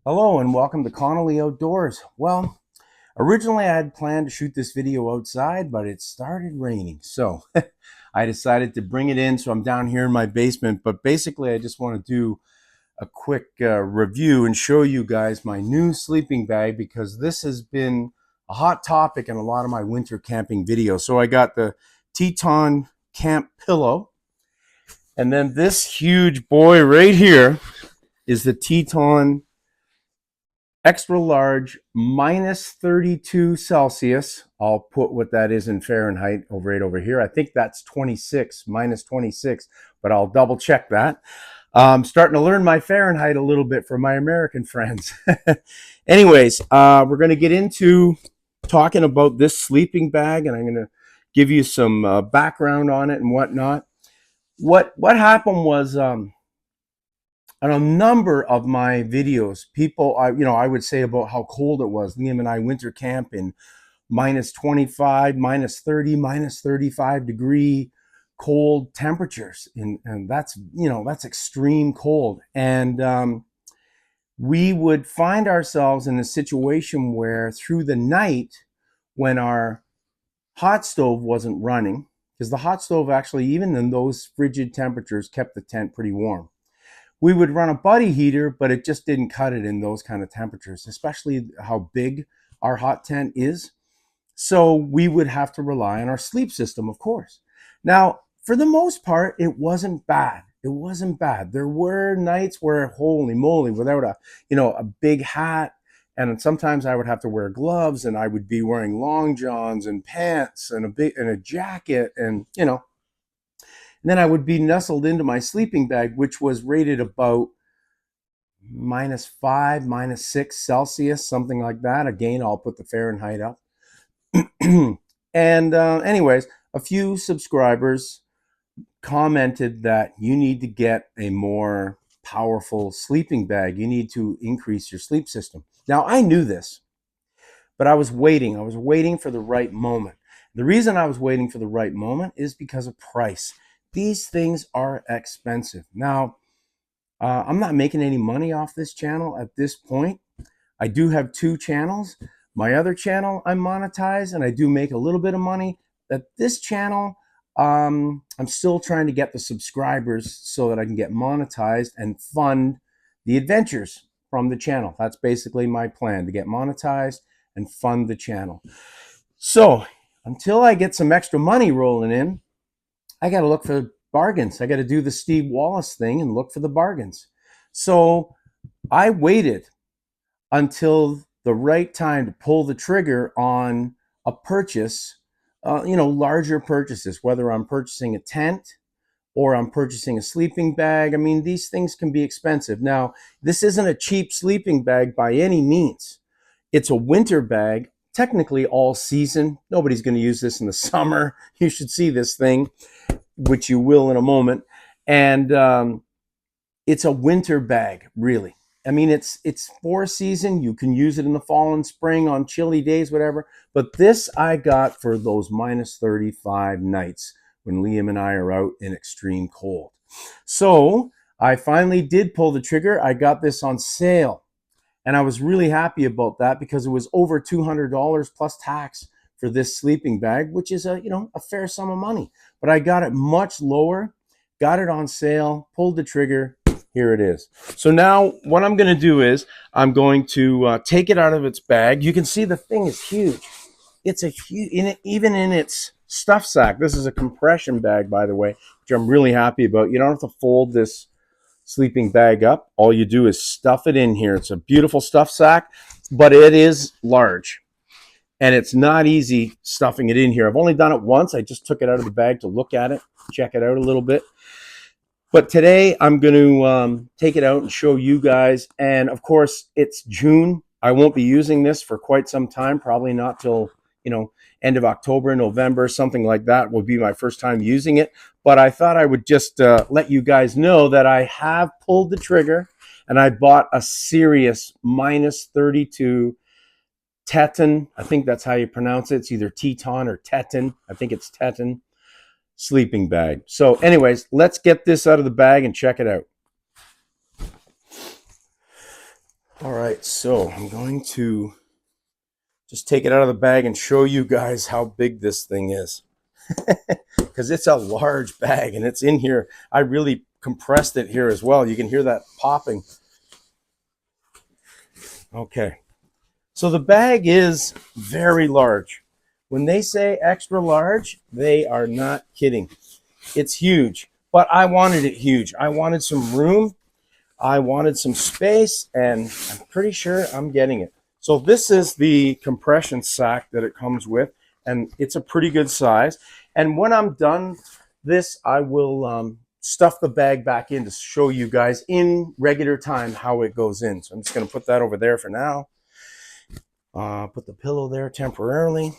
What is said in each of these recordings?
Hello and welcome to Connolly Outdoors. Well, originally I had planned to shoot this video outside, but it started raining. So I decided to bring it in. So I'm down here in my basement. But basically I just want to do a quick review and show you guys my new sleeping bag because this has been a hot topic in a lot of my winter camping videos. So I got the Teton camp pillow. And then this huge boy right here is the Teton extra large minus 32 Celsius. I'll put what that is in Fahrenheit right over here. I think that's 26, minus 26, but I'll double check that. I'm starting to learn my Fahrenheit a little bit from my American friends. Anyways, we're going to get into talking about this sleeping bag, and I'm going to give you some background on it and whatnot. What happened was on a number of my videos, people, I would say about how cold it was. Liam and I winter camp in minus 25, minus 30, minus 35 degree cold temperatures. And that's, that's extreme cold. And we would find ourselves in a situation where through the night, when our hot stove wasn't running, because the hot stove actually, even in those frigid temperatures, kept the tent pretty warm. We would run a buddy heater, but it just didn't cut it in those kind of temperatures, especially how big our hot tent is. So we would have to rely on our sleep system, of course. Now, for the most part, it wasn't bad. It wasn't bad. There were nights where, holy moly, without a big hat, and sometimes I would have to wear gloves, and I would be wearing long johns and pants and a jacket, and and then I would be nestled into my sleeping bag, which was rated about minus 5, minus 6 Celsius, something like that. Again, I'll put the Fahrenheit up. And anyways, a few subscribers commented that you need to get a more powerful sleeping bag. You need to increase your sleep system. Now, I knew this, but I was waiting. I was waiting for the right moment. The reason I was waiting for the right moment is because of price. These things are expensive. Now, I'm not making any money off this channel at this point. I do have 2 channels. My other channel I monetize and I do make a little bit of money. At this channel, I'm still trying to get the subscribers so that I can get monetized and fund the adventures from the channel. That's basically my plan, to get monetized and fund the channel. So until I get some extra money rolling in, I got to look for bargains. I got to do the Steve Wallace thing and look for the bargains. So I waited until the right time to pull the trigger on a purchase, larger purchases, whether I'm purchasing a tent or I'm purchasing a sleeping bag. I mean, these things can be expensive. Now, this isn't a cheap sleeping bag by any means. It's a winter bag, technically all season. Nobody's going to use this in the summer. You should see this thing, which you will in a moment. And it's a winter bag, really. I mean, it's for season. You can use it in the fall and spring on chilly days, whatever. But this I got for those minus 35 nights when Liam and I are out in extreme cold. So I finally did pull the trigger. I got this on sale. And I was really happy about that because it was over $200 plus tax for this sleeping bag, which is a fair sum of money. But I got it much lower, got it on sale, pulled the trigger. Here it is. So now what I'm going to do is I'm going to take it out of its bag. You can see the thing is huge. It's a huge, even in its stuff sack. This is a compression bag, by the way, which I'm really happy about. You don't have to fold this sleeping bag up. All you do is stuff it in here. It's a beautiful stuff sack, but it is large. And it's not easy stuffing it in here. I've only done it once. I just took it out of the bag to look at it, check it out a little bit. But today I'm going to take it out and show you guys. And of course, it's June. I won't be using this for quite some time, probably not till, end of October, November, something like that will be my first time using it. But I thought I would just let you guys know that I have pulled the trigger and I bought a serious minus 32 Teton. I think that's how you pronounce it. It's either Teton or Teton. I think it's Teton sleeping bag. So anyways, let's get this out of the bag and check it out. All right, so I'm going to just take it out of the bag and show you guys how big this thing is. Because it's a large bag and it's in here. I really compressed it here as well. You can hear that popping. Okay. So the bag is very large. When they say extra large, they are not kidding. It's huge, but I wanted it huge. I wanted some room. I wanted some space, and I'm pretty sure I'm getting it. So this is the compression sack that it comes with, and it's a pretty good size. And when I'm done this, I will stuff the bag back in to show you guys in regular time how it goes in. So I'm just going to put that over there for now. Put the pillow there temporarily.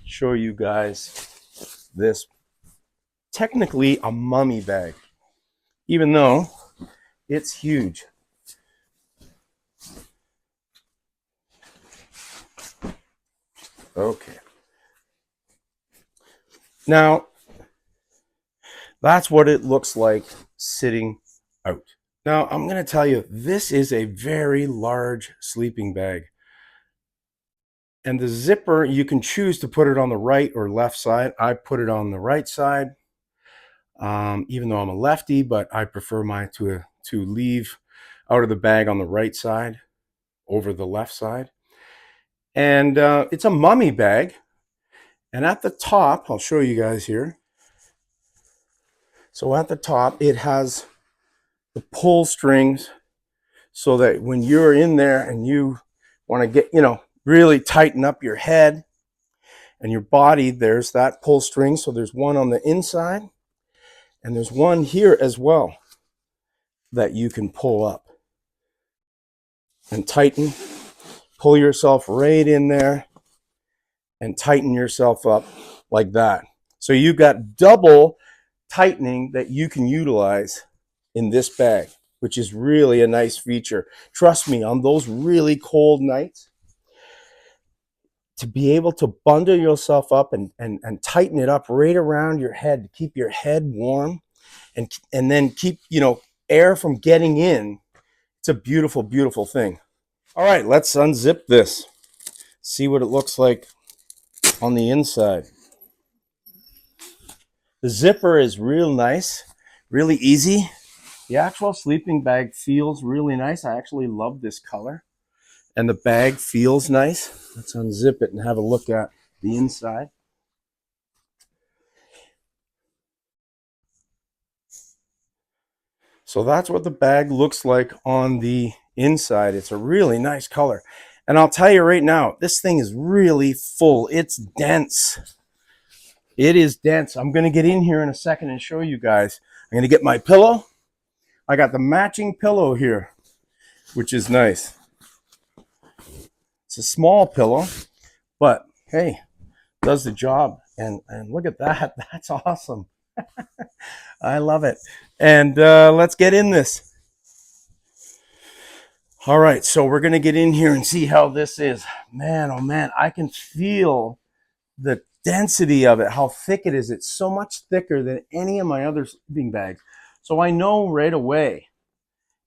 Show you guys this, technically a mummy bag, even though it's huge. Okay. Now, that's what it looks like sitting out. Now, I'm going to tell you, this is a very large sleeping bag. And the zipper, you can choose to put it on the right or left side. I put it on the right side, even though I'm a lefty, but I prefer mine to leave out of the bag on the right side over the left side. And it's a mummy bag. And at the top, I'll show you guys here. So at the top, it has the pull strings so that when you're in there and you want to get, really tighten up your head and your body, there's that pull string. So there's one on the inside and there's one here as well that you can pull up and tighten. Pull yourself right in there and tighten yourself up like that. So you've got double tightening that you can utilize in this bag, which is really a nice feature. Trust me, on those really cold nights, to be able to bundle yourself up and tighten it up right around your head to keep your head warm and then keep, air from getting in. It's a beautiful, beautiful thing. All right, let's unzip this. See what it looks like on the inside. The zipper is real nice, really easy. The actual sleeping bag feels really nice. I actually love this color. And the bag feels nice. Let's unzip it and have a look at the inside. So that's what the bag looks like on the inside. It's a really nice color. And I'll tell you right now, this thing is really full. It's dense. It is dense. I'm going to get in here in a second and show you guys. I'm going to get my pillow. I got the matching pillow here, which is nice. It's a small pillow, but hey, does the job. And look at that. That's awesome. I love it. And let's get in this. All right, so we're going to get in here and see how this is. Man, oh man, I can feel the density of it, how thick it is. It's so much thicker than any of my other sleeping bags. So I know right away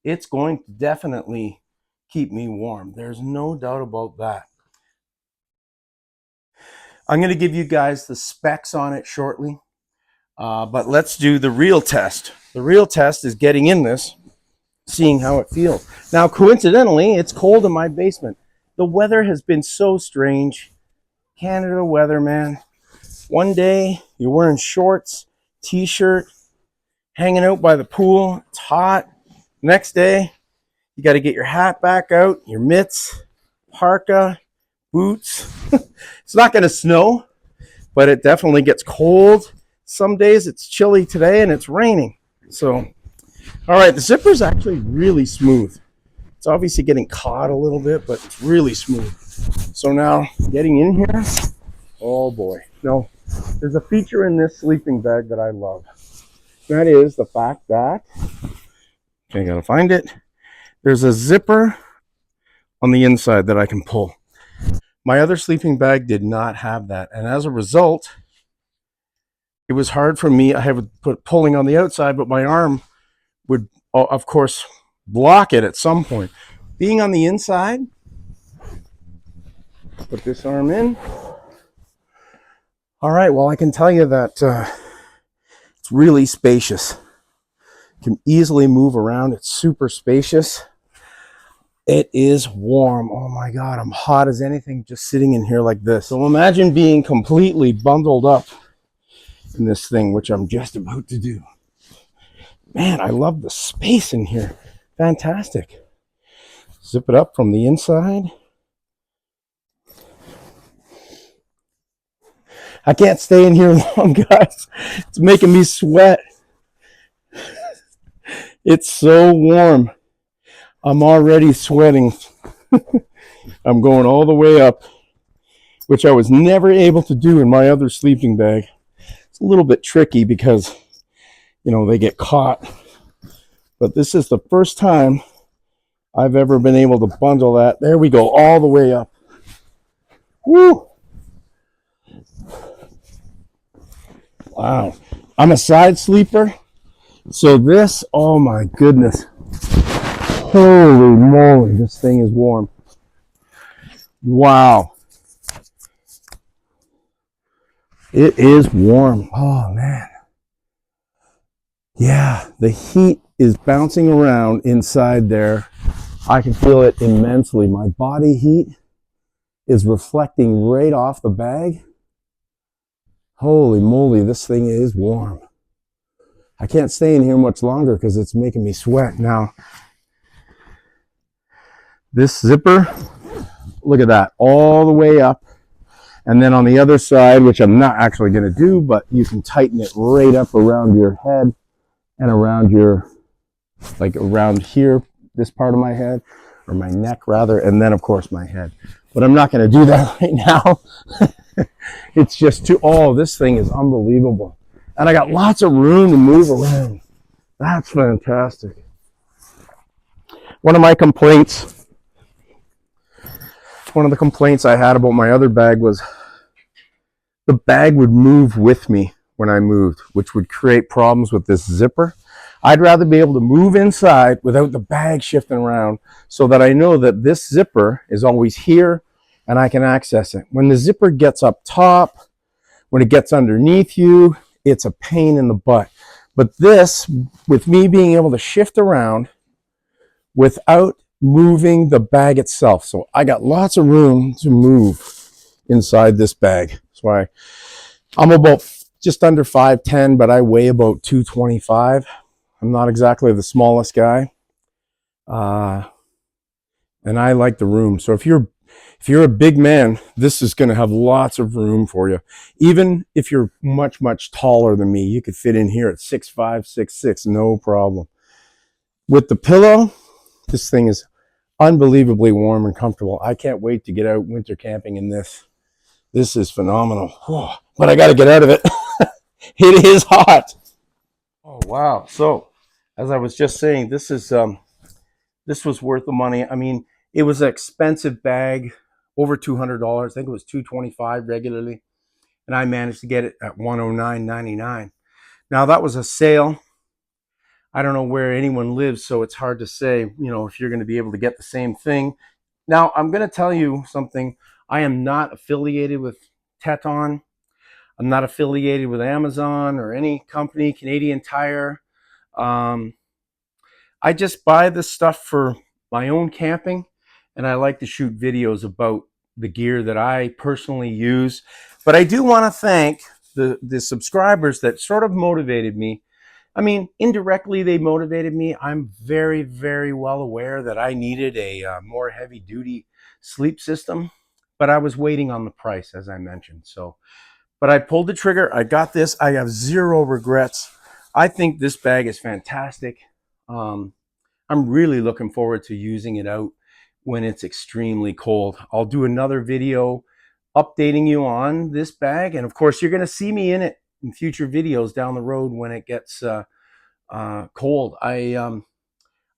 it's going to definitely keep me warm. There's no doubt about that. I'm going to give you guys the specs on it shortly, but let's do the real test. The real test is getting in this, seeing how it feels. Now, coincidentally, it's cold in my basement. The weather has been so strange. Canada weather, man. One day, you're wearing shorts, t-shirt, hanging out by the pool. It's hot. Next day, you got to get your hat back out, your mitts, parka, boots. It's not going to snow, but it definitely gets cold. Some days it's chilly today and it's raining. So, all right, the zipper is actually really smooth. It's obviously getting caught a little bit, but it's really smooth. So now, getting in here, oh boy. No, there's a feature in this sleeping bag that I love. That is the fact that, okay, I gotta find it. There's a zipper on the inside that I can pull. My other sleeping bag did not have that. And as a result, it was hard for me. I have put pulling on the outside, but my arm would, of course, block it at some point. being on the inside, put this arm in. All right, well, I can tell you that it's really spacious. Can easily move around. It's super spacious. It is warm. Oh my God, I'm hot as anything just sitting in here like this. So imagine being completely bundled up in this thing, which I'm just about to do. Man, I love the space in here. Fantastic. Zip it up from the inside. I can't stay in here long, guys. It's making me sweat. It's so warm. I'm already sweating. I'm going all the way up, which I was never able to do in my other sleeping bag. It's a little bit tricky because, you know, they get caught. But this is the first time I've ever been able to bundle that. There we go, all the way up. Woo! Wow. I'm a side sleeper. So this, oh my goodness. Holy moly, this thing is warm. Wow. It is warm. Oh man. Yeah, the heat is bouncing around inside there. I can feel it immensely. My body heat is reflecting right off the bag. Holy moly, this thing is warm. I can't stay in here much longer because it's making me sweat. Now, this zipper, look at that, all the way up. And then on the other side, which I'm not actually going to do, but you can tighten it right up around your head and around your, like around here, this part of my head, or my neck rather, and then of course my head. But I'm not going to do that right now. It's just too, oh, this thing is unbelievable. And I got lots of room to move around. That's fantastic. One of the complaints I had about my other bag was the bag would move with me when I moved, which would create problems with this zipper. I'd rather be able to move inside without the bag shifting around so that I know that this zipper is always here and I can access it. When the zipper gets up top, when it gets underneath you, it's a pain in the butt. But this, with me being able to shift around without moving the bag itself. So I got lots of room to move inside this bag. That's why I'm about just under 5'10", but I weigh about 225. I'm not exactly the smallest guy. And I like the room. So if you're a big man, this is going to have lots of room for you. Even if you're much, much taller than me, you could fit in here at 6'5", 6'6", no problem. With the pillow, this thing is unbelievably warm and comfortable. I can't wait to get out winter camping in this. This is phenomenal. Oh, but I got to get out of it. It is hot. Oh, wow. So, as I was just saying, this was worth the money. I mean, it was an expensive bag, over $200. I think it was $225 regularly, and I managed to get it at $109.99. Now that was a sale. I don't know where anyone lives, so it's hard to say, you know, if you're going to be able to get the same thing. Now, I'm going to tell you something. I am not affiliated with Teton. I'm not affiliated with Amazon or any company, Canadian Tire. I just buy this stuff for my own camping, and I like to shoot videos about the gear that I personally use. But I do want to thank the subscribers that sort of motivated me. I mean, indirectly, they motivated me. I'm very, very well aware that I needed a more heavy-duty sleep system, but I was waiting on the price, as I mentioned. So, but I pulled the trigger. I got this. I have zero regrets. I think this bag is fantastic. I'm really looking forward to using it out when it's extremely cold. I'll do another video updating you on this bag. And of course, you're going to see me in it in future videos down the road when it gets cold. I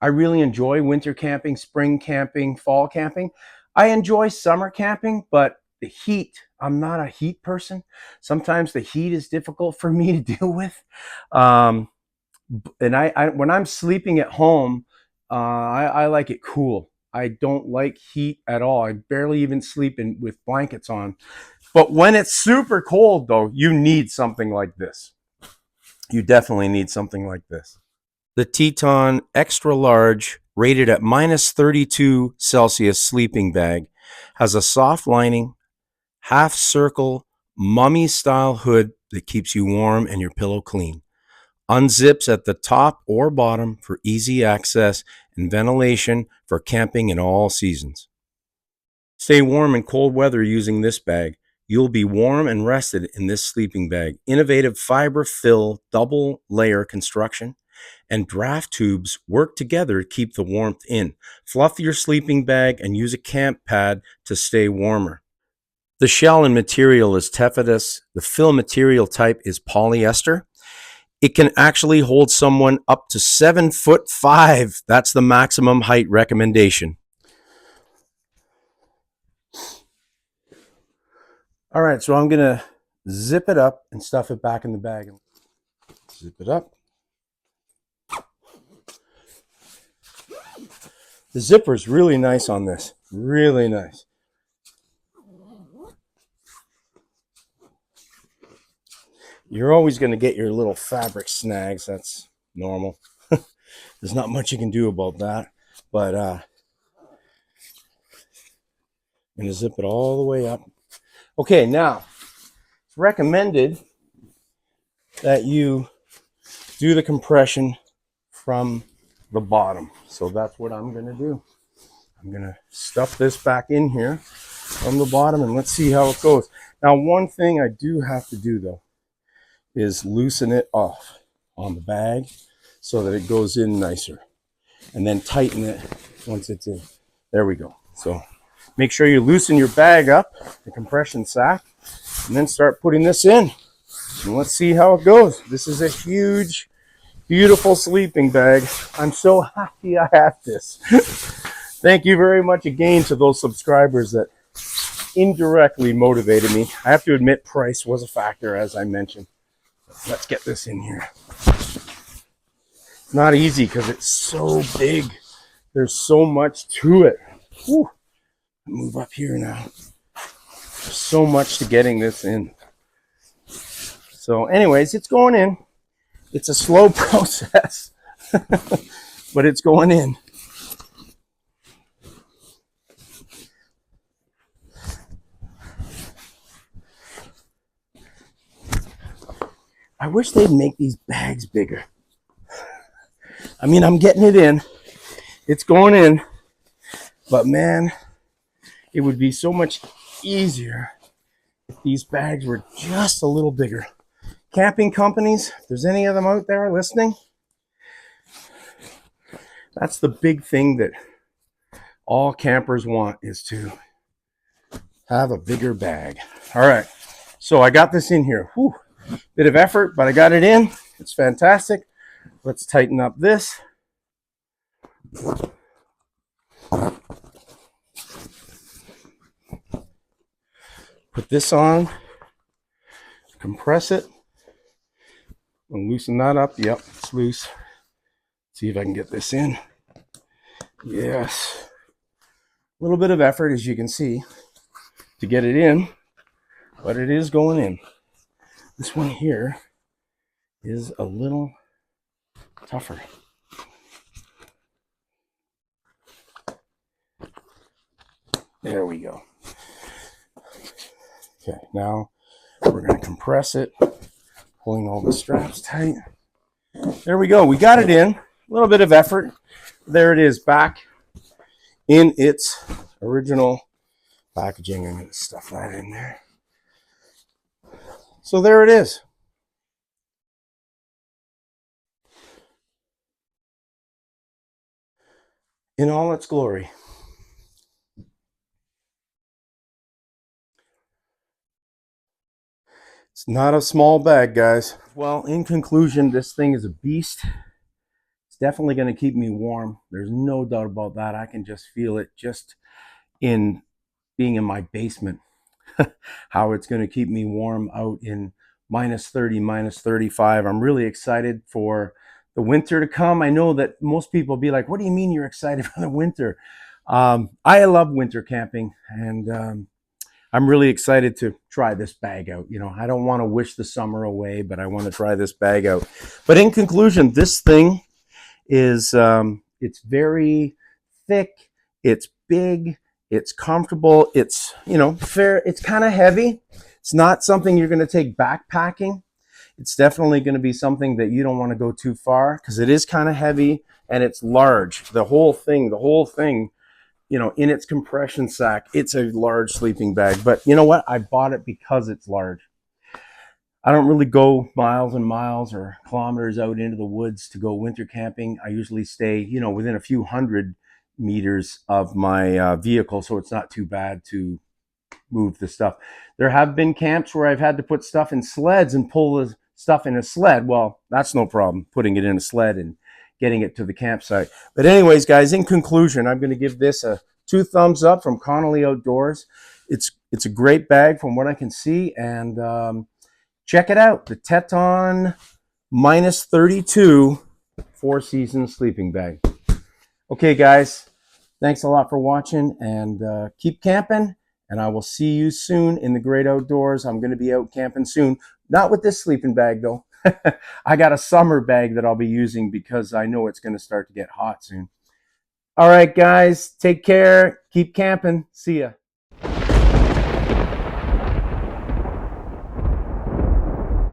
really enjoy winter camping, spring camping, fall camping. I enjoy summer camping, but the heat, I'm not a heat person. Sometimes the heat is difficult for me to deal with. And I when I'm sleeping at home, I like it cool. I don't like heat at all. I barely even sleep in with blankets on. But when it's super cold, though, you need something like this. You definitely need something like this. The Teton Extra Large, rated at minus 32 Celsius sleeping bag, has a soft lining, half circle, mummy style hood that keeps you warm and your pillow clean. Unzips at the top or bottom for easy access and ventilation for camping in all seasons. Stay warm in cold weather using this bag. You'll be warm and rested in this sleeping bag. Innovative fiber fill double layer construction and draft tubes work together to keep the warmth in. Fluff your sleeping bag and use a camp pad to stay warmer. The shell and material is taffetas. The fill material type is polyester. It can actually hold someone up to 7'5". That's the maximum height recommendation. All right, so I'm gonna zip it up and stuff it back in the bag. Zip it up. The zipper is really nice on this, really nice. You're always gonna get your little fabric snags, that's normal. There's not much you can do about that, but I'm gonna zip it all the way up. Okay, now, it's recommended that you do the compression from the bottom. So that's what I'm gonna do. I'm gonna stuff this back in here from the bottom and let's see how it goes. Now, one thing I do have to do though is loosen it off on the bag so that it goes in nicer, and then tighten it once it's in. There we go. So make sure you loosen your bag up, the compression sack, and then start putting this in. And let's see how it goes. This is a huge, beautiful sleeping bag. I'm so happy I have this. Thank you very much again to those subscribers that indirectly motivated me. I have to admit, price was a factor, as I mentioned. Let's get this in here. It's not easy because it's so big. There's so much to it. Whew. Move up here now. There's so much to getting this in. So anyways, it's going in. It's a slow process, but it's going in. I wish they'd make these bags bigger. I mean, I'm getting it in. It's going in. But man, it would be so much easier if these bags were just a little bigger. Camping companies, if there's any of them out there listening, that's the big thing that all campers want, is to have a bigger bag. All right, so I got this in here. Whew. Bit of effort, but I got it in. It's fantastic. Let's tighten up this. Put this on, compress it, and loosen that up. Yep, it's loose. See if I can get this in. Yes. A little bit of effort, as you can see, to get it in, but it is going in. This one here is a little tougher. There we go. Okay, now we're going to compress it, pulling all the straps tight. There we go. We got it in. A little bit of effort. There it is, back in its original packaging. I'm going to stuff that in there. So there it is. In all its glory. It's not a small bag, guys. Well, in conclusion, this thing is a beast. It's definitely going to keep me warm. There's no doubt about that. I can just feel it just in being in my basement. How it's going to keep me warm out in minus 30, minus 35. I'm really excited for the winter to come. I know that most people will be like, what do you mean you're excited for the winter? I love winter camping, and I'm really excited to try this bag out. You know, I don't want to wish the summer away, but I want to try this bag out. But in conclusion, this thing is it's very thick, it's big, it's comfortable, it's, you know, fair, it's kind of heavy. It's not something you're going to take backpacking. It's definitely going to be something that you don't want to go too far because it is kind of heavy and it's large. The whole thing, you know, in its compression sack, it's a large sleeping bag. But you know what? I bought it because it's large. I don't really go miles and miles or kilometers out into the woods to go winter camping. I usually stay, you know, within a few hundred meters of my vehicle, so it's not too bad to move the stuff. There have been camps where I've had to put stuff in sleds and pull the stuff in a sled. Well, that's no problem, putting it in a sled and getting it to the campsite. But anyways, guys, in conclusion, I'm going to give this a 2 thumbs up from Connolly Outdoors. It's a great bag from what I can see, and check it out, the Teton -32 4-season sleeping bag. Okay, guys, thanks a lot for watching, and keep camping, and I will see you soon in the great outdoors. I'm going to be out camping soon. Not with this sleeping bag, though. I got a summer bag that I'll be using because I know it's going to start to get hot soon. All right, guys, take care. Keep camping. See ya.